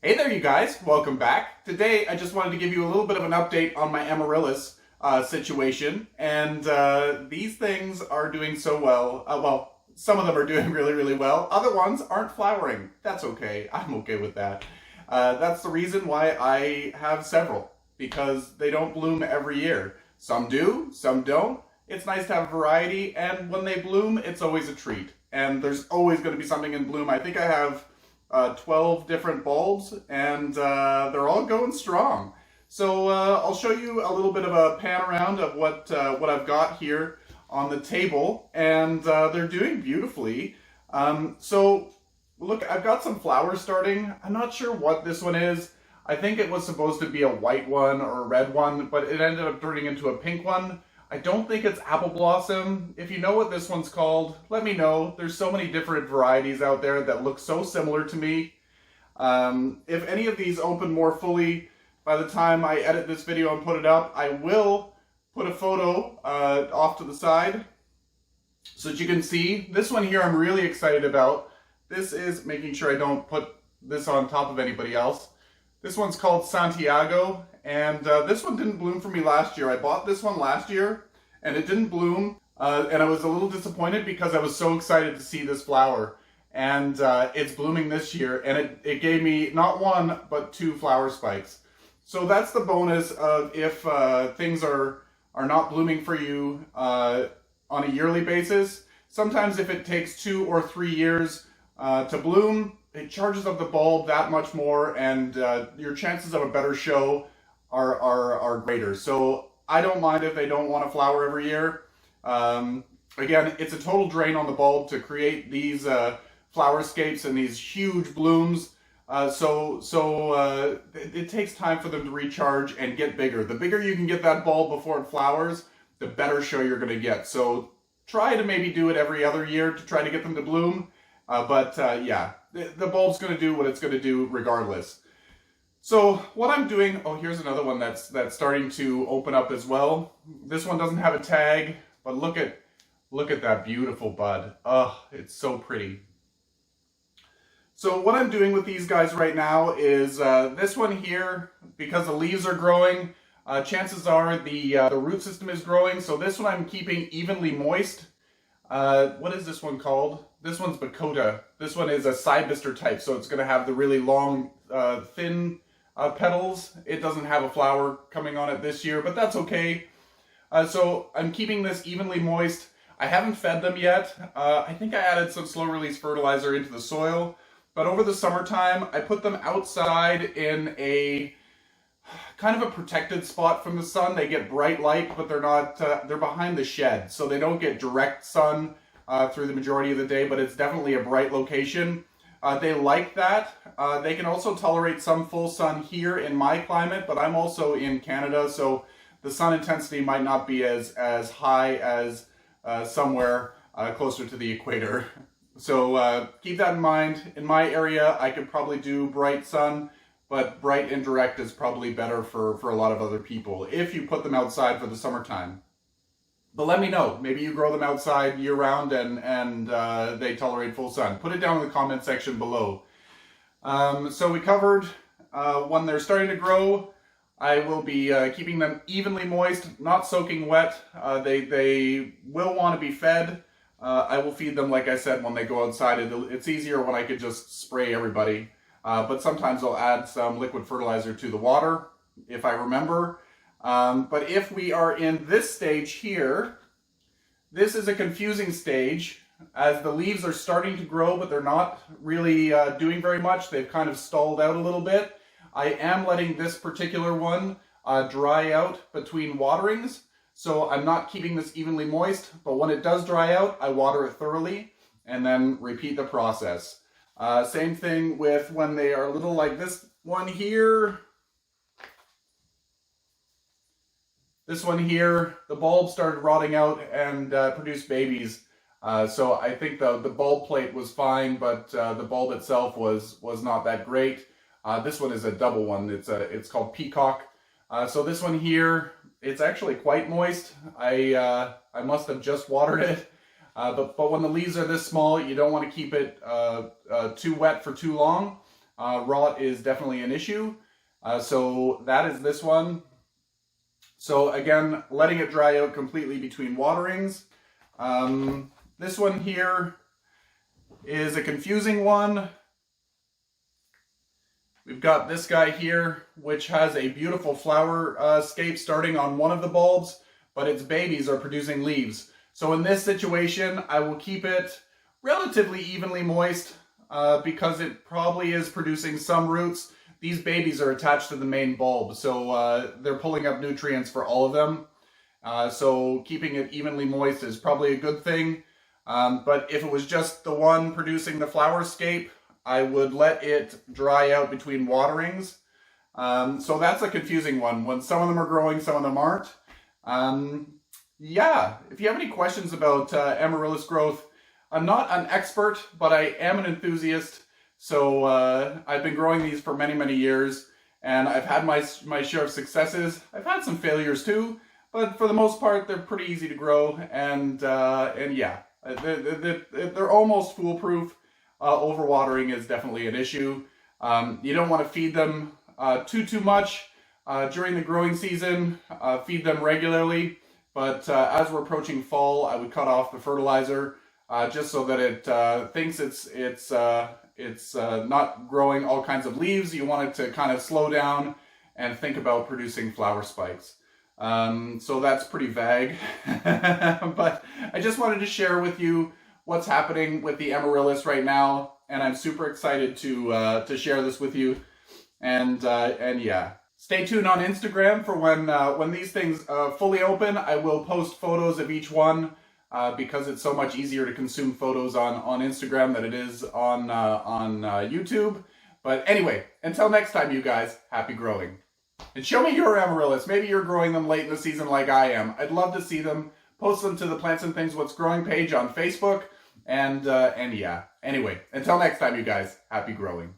Hey there, you guys. Welcome back. Today, I just wanted to give you a little bit of an update on my Amaryllis situation. And these things are doing so well. Well, some of them are doing really, really well. Other ones aren't flowering. That's okay. I'm okay with that. That's the reason why I have several, because they don't bloom every year. Some do, some don't. It's nice to have variety, and when they bloom, it's always a treat. And there's always going to be something in bloom. I think I have 12 different bulbs, and they're all going strong. So I'll show you a little bit of a pan around of what I've got here on the table, and they're doing beautifully. So look, I've got some flowers starting. I'm not sure what this one is. I think it was supposed to be a white one or a red one, but it ended up turning into a pink one. I don't think it's apple blossom. If you know what this one's called, let me know. There's so many different varieties out there that look so similar to me. If any of these open more fully by the time I edit this video and put it up, I will put a photo off to the side so that you can see. This one here I'm really excited about. This is making sure I don't put this on top of anybody else. This one's called Santiago, and this one didn't bloom for me last year. I bought this one last year, and it didn't bloom, and I was a little disappointed because I was so excited to see this flower. And it's blooming this year, and it gave me not one, but 2 flower spikes. So that's the bonus of if things are not blooming for you on a yearly basis. Sometimes if it takes 2 or 3 years to bloom, it charges up the bulb that much more, and your chances of a better show are greater. So I don't mind if they don't want to flower every year. Again, it's a total drain on the bulb to create these flowerscapes and these huge blooms. So it takes time for them to recharge and get bigger. The bigger you can get that bulb before it flowers, the better show you're going to get. So try to maybe do it every other year to try to get them to bloom. Yeah, the bulb's going to do what it's going to do regardless. So what I'm doing, oh, here's another one that's starting to open up as well. This one doesn't have a tag, but look at that beautiful bud. Oh, it's so pretty. So what I'm doing with these guys right now is this one here, because the leaves are growing, chances are the root system is growing. So this one I'm keeping evenly moist. What is this one called? This one's Bakota. This one is a cybister type, so it's going to have the really long, thin petals. It doesn't have a flower coming on it this year, but that's okay. So I'm keeping this evenly moist. I haven't fed them yet. I think I added some slow-release fertilizer into the soil, but over the summertime, I put them outside in a kind of a protected spot from the sun. They get bright light, but they're not, they're behind the shed, so they don't get direct sun through the majority of the day, but it's definitely a bright location. They like that. They can also tolerate some full sun here in my climate, but I'm also in Canada, so the sun intensity might not be as high as somewhere closer to the equator. So keep that in mind. In my area, I could probably do bright sun, but bright and direct is probably better for a lot of other people if you put them outside for the summertime. But let me know. Maybe you grow them outside year-round and they tolerate full sun. Put it down in the comment section below. So we covered when they're starting to grow, I will be keeping them evenly moist, not soaking wet. They will want to be fed. I will feed them, like I said, when they go outside. It's easier when I could just spray everybody. But sometimes I'll add some liquid fertilizer to the water, if I remember. But if we are in this stage here, this is a confusing stage, as the leaves are starting to grow, but they're not really doing very much. They've kind of stalled out a little bit. I am letting this particular one dry out between waterings, so I'm not keeping this evenly moist, but when it does dry out, I water it thoroughly and then repeat the process. Same thing with when they are little, like this one here. This one here, the bulb started rotting out and produced babies. So I think the bulb plate was fine, but the bulb itself was not that great. This one is a double one. It's called Peacock. So this one here, it's actually quite moist. I must have just watered it. But when the leaves are this small, you don't want to keep it too wet for too long. rot is definitely an issue. So that is this one. So again, letting it dry out completely between waterings. This one here is a confusing one. We've got this guy here, which has a beautiful flower scape starting on one of the bulbs, but its babies are producing leaves. So in this situation, I will keep it relatively evenly moist because it probably is producing some roots. These babies are attached to the main bulb, so they're pulling up nutrients for all of them. So keeping it evenly moist is probably a good thing. But if it was just the one producing the flower scape, I would let it dry out between waterings. So that's a confusing one. When some of them are growing, some of them aren't. Yeah, if you have any questions about Amaryllis growth, I'm not an expert, but I am an enthusiast. So I've been growing these for many, many years, and I've had my share of successes. I've had some failures too, but for the most part, they're pretty easy to grow, and yeah, they're almost foolproof. Overwatering is definitely an issue. You don't want to feed them too much during the growing season. Feed them regularly, but as we're approaching fall, I would cut off the fertilizer just so that it thinks it's not growing all kinds of leaves. You want it to kind of slow down and think about producing flower spikes. So that's pretty vague, but I just wanted to share with you what's happening with the Amaryllis right now, and I'm super excited to share this with you. And yeah, stay tuned on Instagram for when these things fully open. I will post photos of each one because it's so much easier to consume photos on Instagram than it is on YouTube. But anyway, until next time, you guys, happy growing. And show me your Amaryllis. Maybe you're growing them late in the season like I am. I'd love to see them. Post them to the Plants and Things What's Growing page on Facebook. And yeah, anyway, until next time, you guys, happy growing.